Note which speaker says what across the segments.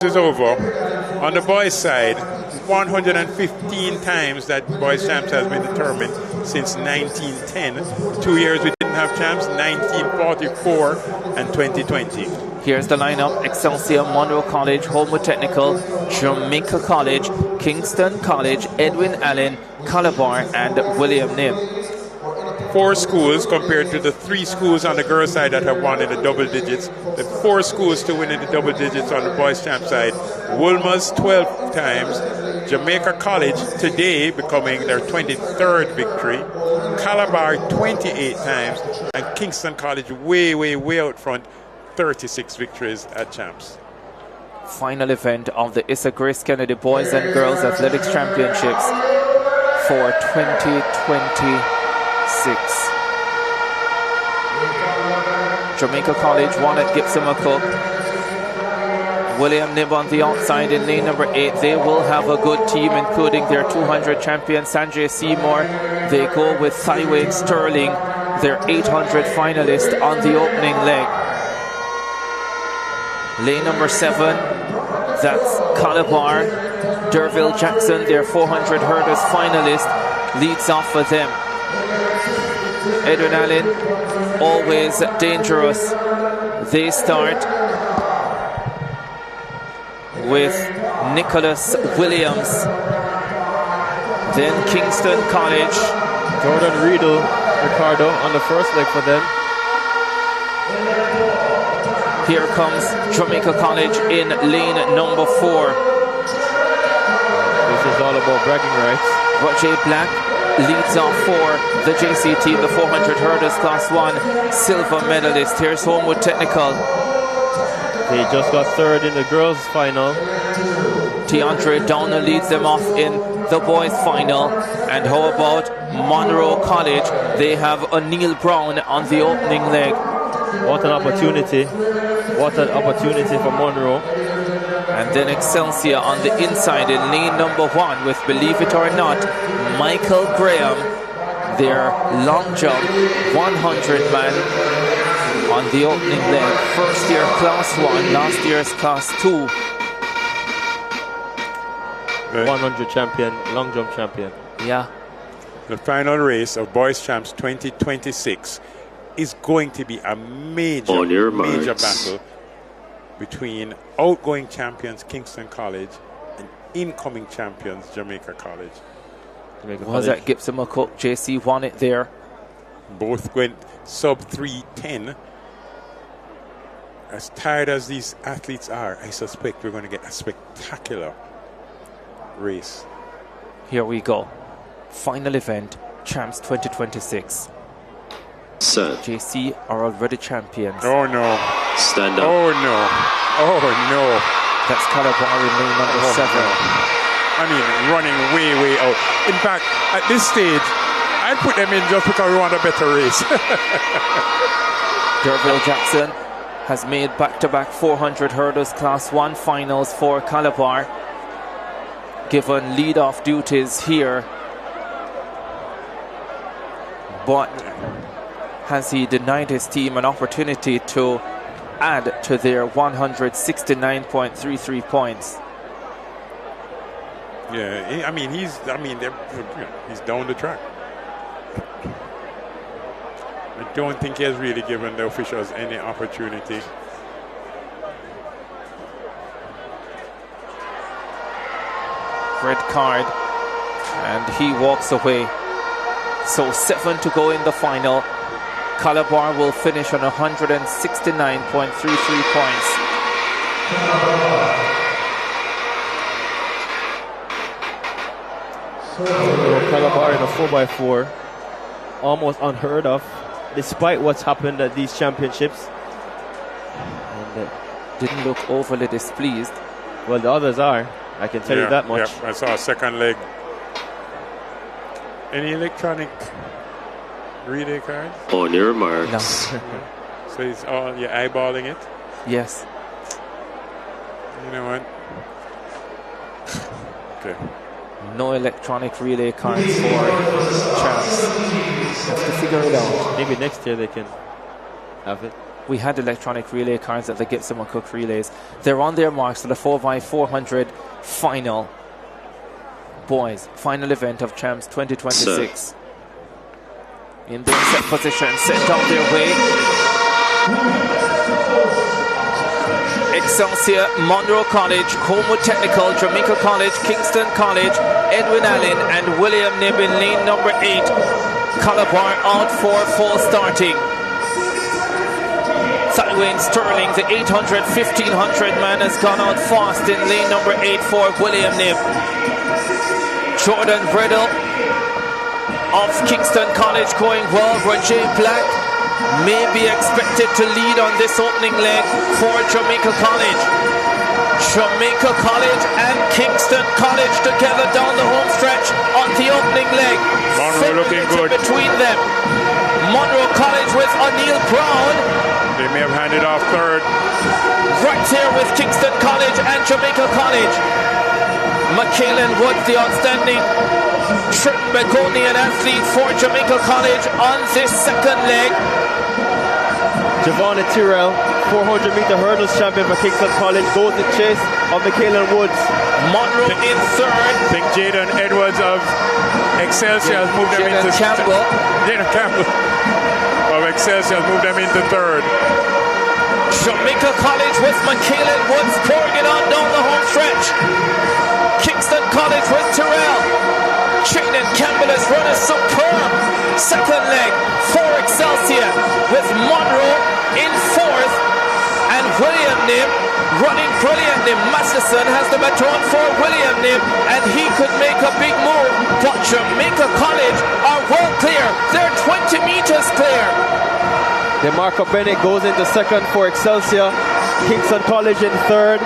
Speaker 1: Is over. On the boys' side, 115 times that boys' champs has been determined since 1910. 2 years we didn't have champs, 1944 and 2020.
Speaker 2: Here's the lineup: Excelsior, Monroe College, Homewood Technical, Jamaica College, Kingston College, Edwin Allen, Calabar, and William Nim.
Speaker 1: 4 schools compared to the 3 schools on the girls' side that have won in the double digits. The 4 schools to win in the double digits on the boys' champ side. Wolmer's 12 times. Jamaica College today becoming their 23rd victory. Calabar 28 times. And Kingston College way out front, 36 victories at champs.
Speaker 2: Final event of the ISSA Grace Kennedy Boys and Girls Athletics Championships for 2026. Jamaica College won at Gibson McCook. William Nib on the outside in lane number 8. They will have a good team, including their 200 champion Sanjay Seymour. They go with Thaiwade Sterling, their 800 finalist, on the opening leg. Lane number 7, that's Calabar. Derville Jackson, their 400 hurdles finalist, leads off for them. Edwin Allen, always dangerous. They start with Nicholas Williams. Then Kingston College.
Speaker 3: Jordan Riedel, Ricardo on the first leg for them.
Speaker 2: Here comes Jamaica College in lane number 4.
Speaker 3: This is all about bragging rights.
Speaker 2: Roger Black leads off for the JC team, the 400 hurdles class 1 silver medalist. Here's Homewood Technical.
Speaker 3: They just got 3rd in the girls' final.
Speaker 2: DeAndre Downer leads them off in the boys' final. And how about Monroe College? They have O'Neill Brown on the opening leg.
Speaker 3: What an opportunity. What an opportunity for Monroe.
Speaker 2: And then Excelsior on the inside in lane number 1 with, believe it or not, Michael Graham, their long jump 100 man on the opening leg. First year class 1, last year's class 2.
Speaker 3: 100 champion, long jump champion.
Speaker 2: Yeah.
Speaker 1: The final race of Boys Champs 2026 is going to be a major battle between outgoing champions Kingston College and incoming champions Jamaica College.
Speaker 2: Was that Gibson McCook? JC won it there.
Speaker 1: Both went sub 3:10. As tired as these athletes are, I suspect we're going to get a spectacular race.
Speaker 2: Here we go. Final event, Champs 2026.
Speaker 4: Set.
Speaker 2: JC are already champions.
Speaker 1: Oh no.
Speaker 4: Stand up.
Speaker 1: Oh no. Oh no.
Speaker 2: That's Calabar in lane number 7.
Speaker 1: No. I mean, running way out. In fact, at this stage, I'd put them in just because we want a better race.
Speaker 2: Derville Jackson has made back-to-back 400 hurdles class 1 finals for Calabar. Given lead-off duties here. But has he denied his team an opportunity to add to their 169.33 points?
Speaker 1: Yeah, I mean, he's down the track. I don't think he has really given the officials any opportunity.
Speaker 2: Red card, and he walks away. So 7 to go in the final. Calabar will finish on 169.33 points.
Speaker 3: Calabar in a 4x4, almost unheard of, despite what's happened at these championships.
Speaker 2: And didn't look overly displeased.
Speaker 3: Well, the others are. I can tell you that much.
Speaker 1: Yeah, I saw a second leg. Any electronic relay card?
Speaker 4: On your marks.
Speaker 2: No.
Speaker 1: So it's all, you're eyeballing it?
Speaker 2: Yes.
Speaker 1: You know what? Okay.
Speaker 2: No electronic relay cards for Champs. Have to figure it out.
Speaker 3: Maybe next year they can have it.
Speaker 2: we had electronic relay cards at the Gibson McCook relays. They're on their marks for the 4x400 final. Boys, final event of Champs 2026. In their set position, set on their way. Excelsior, Monroe College, Homewood Technical, Jamaica College, Kingston College, Edwin Allen and William Nib in lane number 8. Calabar out for full starting. Sidewayne Sterling, the 800, 1500 man, has gone out fast in lane number 8 for William Nib. Jordan Bredel of Kingston College going well. Roger Black may be expected to lead on this opening leg for Jamaica College. Jamaica College and Kingston College together down the home stretch on the opening leg.
Speaker 1: Monroe looking good.
Speaker 2: Between them, Monroe College with O'Neill Brown.
Speaker 1: They may have handed off third.
Speaker 2: Right here with Kingston College and Jamaica College. Michaelan Woods, the outstanding Trinbagonian athlete for Jamaica College on this second leg.
Speaker 3: Javon Tyrrell, 400-meter hurdles champion for Kingston College, goes in chase of Michaelan Woods.
Speaker 2: Monroe in third.
Speaker 1: I think Jaden Edwards of Excelsior has moved them into
Speaker 2: Campbell.
Speaker 1: Jaden Campbell of Excelsior has moved them into third.
Speaker 2: Jamaica College with Michaelan Woods pouring it on down the home stretch. Kingston College with Tyrrell. Jaden Campbell has run a superb second leg for Excelsior with Monroe in fourth and William Nib running brilliantly. Masterson has the baton for William Nib and he could make a big move, but Jamaica College are well clear. They're 20 meters clear.
Speaker 3: DeMarco Bennett goes into second for Excelsior. Kingston College in third.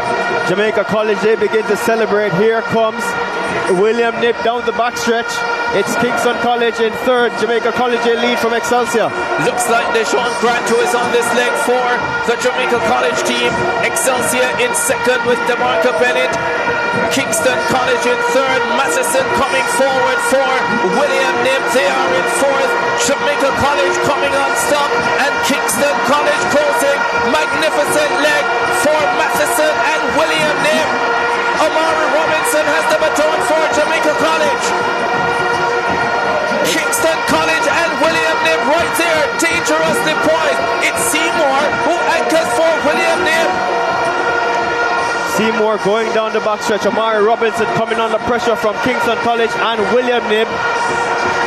Speaker 3: Jamaica College, they begin to celebrate. Here comes William Nib down the backstretch. It's Kingston College in third. Jamaica College in lead from Excelsior.
Speaker 2: Looks like Deshaun Grant, who is on this leg for the Jamaica College team. Excelsior in second with DeMarco Bennett. Kingston College in third. Masterson coming forward for William Nib. They are in fourth. Jamaica College coming on stop. And Kingston College closing. Magnificent leg for Masterson and William Nib. Amari Robinson has the baton for Jamaica College. Kingston College and William Nib right there, dangerously poised. It's Seymour who anchors for William Nib.
Speaker 3: Seymour going down the backstretch. Amari Robinson coming under pressure from Kingston College and William Nib.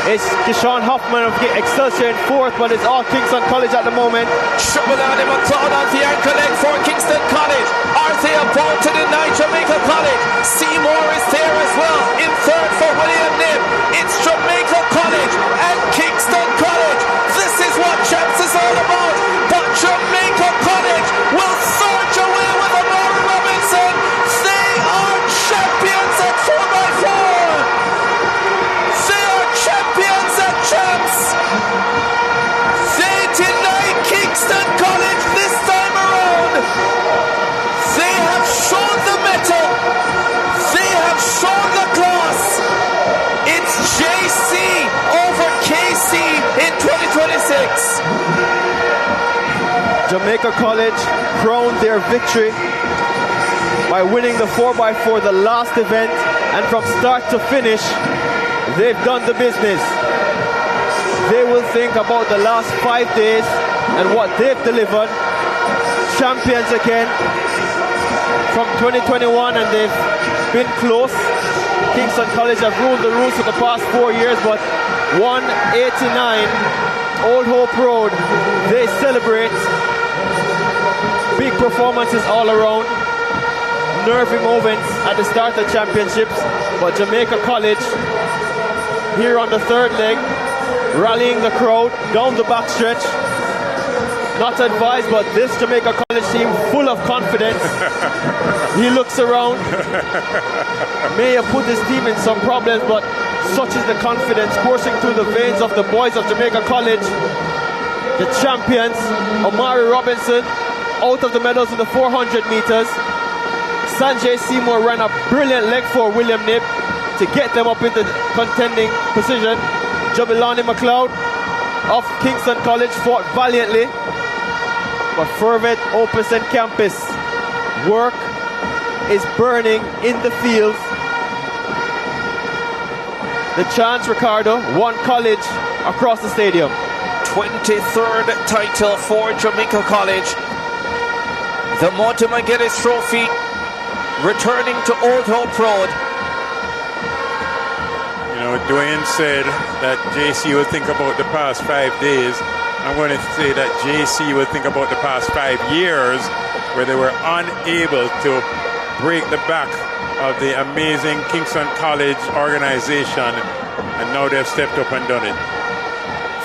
Speaker 3: It's Deshaun Hoffman of Excelsior in fourth, but it's all Kingston College at the moment.
Speaker 2: Trouble on him, McLeod on the anchor leg for Kingston College. Are they about to deny Jamaica College? Seymour is there as well in third for William Nib. It's Jamaica College and Kingston College. This is what Champs is all about. But Jamaica College will surge away with Amari Robinson. They are champions at 4x4. Champions at Champs. They deny Kingston College this time around. They have shown the mettle. They have shown the class. It's JC over KC in 2026.
Speaker 3: Jamaica College crowned their victory by winning the 4x4, the last event, and from start to finish, they've done the business. They will think about the last 5 days and what they've delivered. Champions again from 2021, and they've been close. Kingston College have ruled the roost for the past 4 years, but 189 Old Hope Road, they celebrate. Big performances all around. Nervy moments at the start of championships, but Jamaica College here on the third leg, rallying the crowd down the backstretch. Not advised, but this Jamaica College team full of confidence. He looks around. May have put his team in some problems, but such is the confidence coursing through the veins of the boys of Jamaica College. The champions, Amari Robinson, out of the medals in the 400 meters. Sanjay Seymour ran a brilliant leg for William Nib to get them up in the contending position. Jabilani McLeod of Kingston College fought valiantly. But fervent Opus and campus. Work is burning in the fields. The chants, Ricardo, one college across the stadium.
Speaker 2: 23rd title for Jamaica College. The Mortimer Geddes Trophy returning to Old Hope Road.
Speaker 1: You know, Dwayne said that JC will think about the past 5 days. I'm going to say that JC will think about the past 5 years where they were unable to break the back of the amazing Kingston College organization, and now they've stepped up and done it.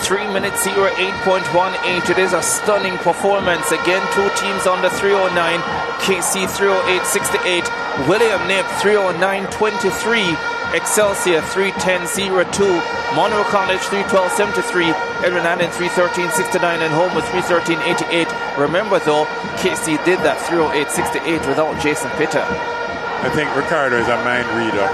Speaker 2: 3 minutes 08.18. It is a stunning performance. Again, two teams under 309. KC 308.68. William Knipp 309.23. Excelsior 310.02. Monroe College 312.73. Edwin Allen 313.69. And Home with 313.88. Remember though, KC did that 308.68 without Jason Pitter.
Speaker 1: I think Ricardo is a mind reader.